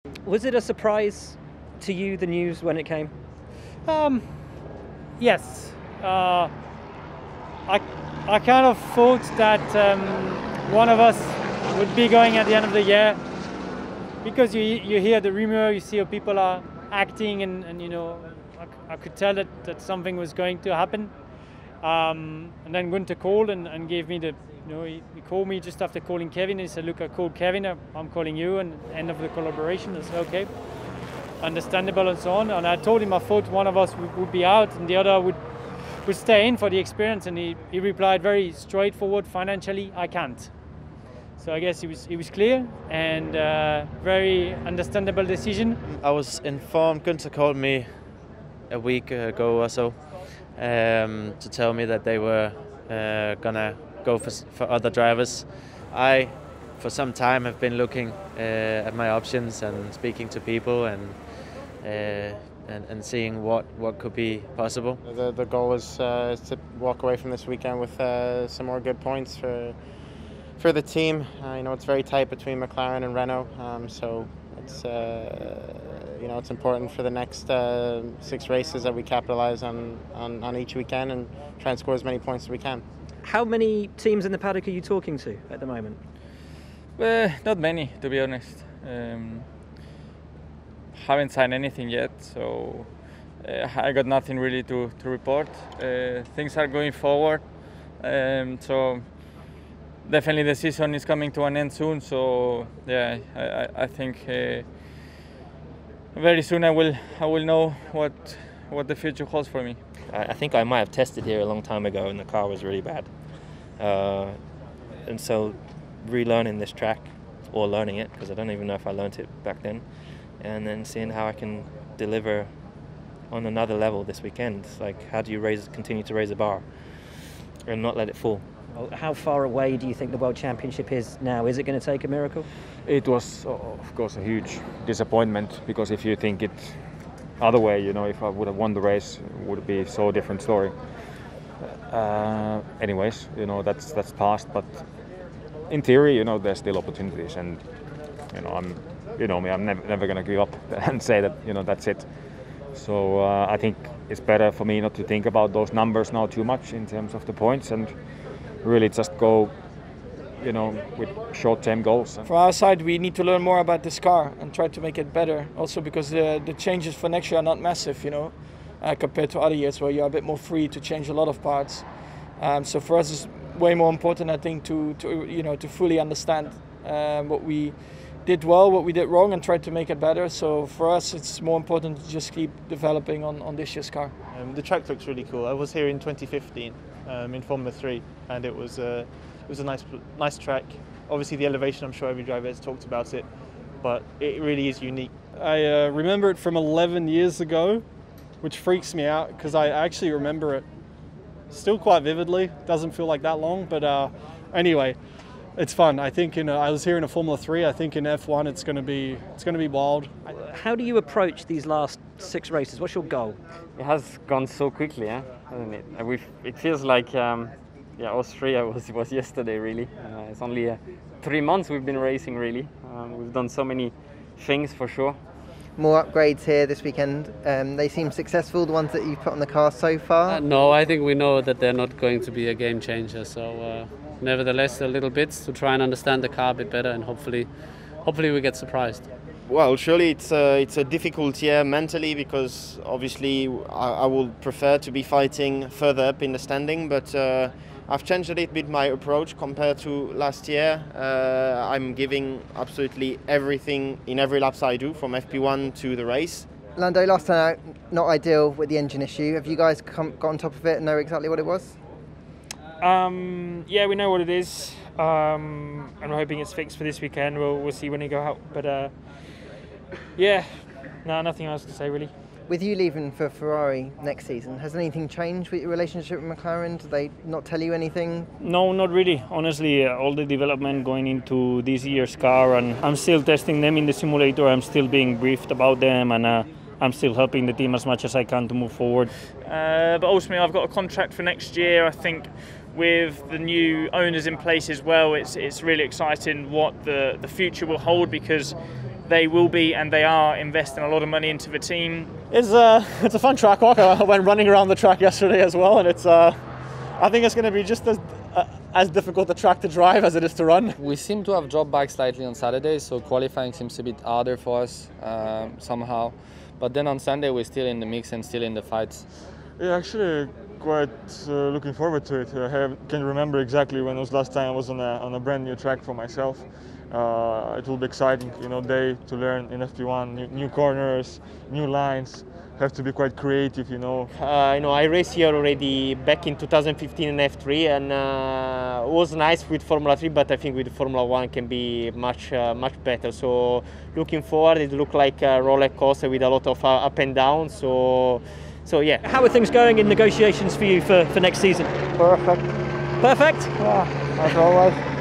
Was it a surprise to you, the news, when it came? Um, yes. I kind of thought that one of us would be going at the end of the year, because you hear the rumor, you see how people are acting, and I could tell that something was going to happen. And then Gunther called and gave me he called me just after calling Kevin. He said, "Look, I called Kevin, I'm calling you," and end of the collaboration. I said, "Okay, understandable," and so on. And I told him I thought one of us would be out and the other would stay in for the experience. And he replied very straightforward, "Financially, I can't." So I guess it was clear and very understandable decision. I was informed, Gunther called me a week ago or so to tell me that they were gonna go for other drivers. I, for some time, have been looking at my options and speaking to people and seeing what could be possible. The goal is to walk away from this weekend with some more good points for the team. It's very tight between McLaren and Renault, so it's it's important for the next 6 races that we capitalize on each weekend and try and score as many points as we can. How many teams in the paddock are you talking to at the moment? Not many, to be honest. Haven't signed anything yet, so I got nothing really to report. Things are going forward, so definitely the season is coming to an end soon. So yeah, I think very soon I will know what the future holds for me. I think I might have tested here a long time ago and the car was really bad. And so relearning this track, or learning it, because I don't even know if I learned it back then, and then seeing how I can deliver on another level this weekend. Like, how do you continue to raise the bar and not let it fall? Well, how far away do you think the World Championship is now? Is it going to take a miracle? It was, of course, a huge disappointment, because if you think it other way, if I would have won the race, it would be so different story. Anyways, that's past, but in theory, there's still opportunities, and I'm never going to give up and say that that's it. So I think it's better for me not to think about those numbers now too much in terms of the points, and really just go with short-term goals. From our side, we need to learn more about this car and try to make it better. Also because the changes for next year are not massive, compared to other years where you're a bit more free to change a lot of parts. So for us, it's way more important, I think, to fully understand what we did well, what we did wrong, and try to make it better. So for us, it's more important to just keep developing on this year's car. The track looks really cool. I was here in 2015 in Formula 3, and it was a nice track. Obviously the elevation, I'm sure every driver has talked about it, but it really is unique. I remember it from 11 years ago, which freaks me out because I actually remember it still quite vividly. Doesn't feel like that long, but anyway, it's fun. I think I was here in a Formula 3. I think in F1 it's going to be wild. How do you approach these last 6 races? What's your goal? It has gone so quickly, hasn't it? It feels like Austria was yesterday, really. It's only 3 months we've been racing, really. We've done so many things, for sure. More upgrades here this weekend. They seem successful, the ones that you've put on the car so far? No, I think we know that they're not going to be a game changer. So nevertheless, a little bits to try and understand the car a bit better, and hopefully we get surprised. Well, surely it's a difficult year mentally, because obviously I would prefer to be fighting further up in the standing, but I've changed a little bit my approach compared to last year. I'm giving absolutely everything in every laps I do, from FP1 to the race. Lando, last time out, not ideal with the engine issue. Have you guys got on top of it and know exactly what it was? Yeah, we know what it is, and we're hoping it's fixed for this weekend. We'll see when we go out, but yeah, no, nothing else to say really. With you leaving for Ferrari next season, has anything changed with your relationship with McLaren? Did they not tell you anything? No, not really. Honestly, all the development going into this year's car, and I'm still testing them in the simulator. I'm still being briefed about them, and I'm still helping the team as much as I can to move forward. But ultimately, I've got a contract for next year. I think with the new owners in place as well, it's really exciting what the future will hold, because they will be and they are investing a lot of money into the team. It's a fun track walk. I went running around the track yesterday as well, and it's I think it's going to be just as difficult a track to drive as it is to run. We seem to have dropped back slightly on Saturday, so qualifying seems a bit harder for us somehow. But then on Sunday we're still in the mix and still in the fights. Yeah, actually quite looking forward to it. I can't remember exactly when was last time I was on a brand new track for myself. It will be exciting, day to learn in FP1, new corners, new lines. Have to be quite creative, I raced here already back in 2015 in F3, and it was nice with Formula 3, but I think with Formula 1 can be much better. So looking forward, it looked like a roller coaster with a lot of up and down. So yeah. How are things going in negotiations for you for next season? Perfect. Perfect? Yeah, as always.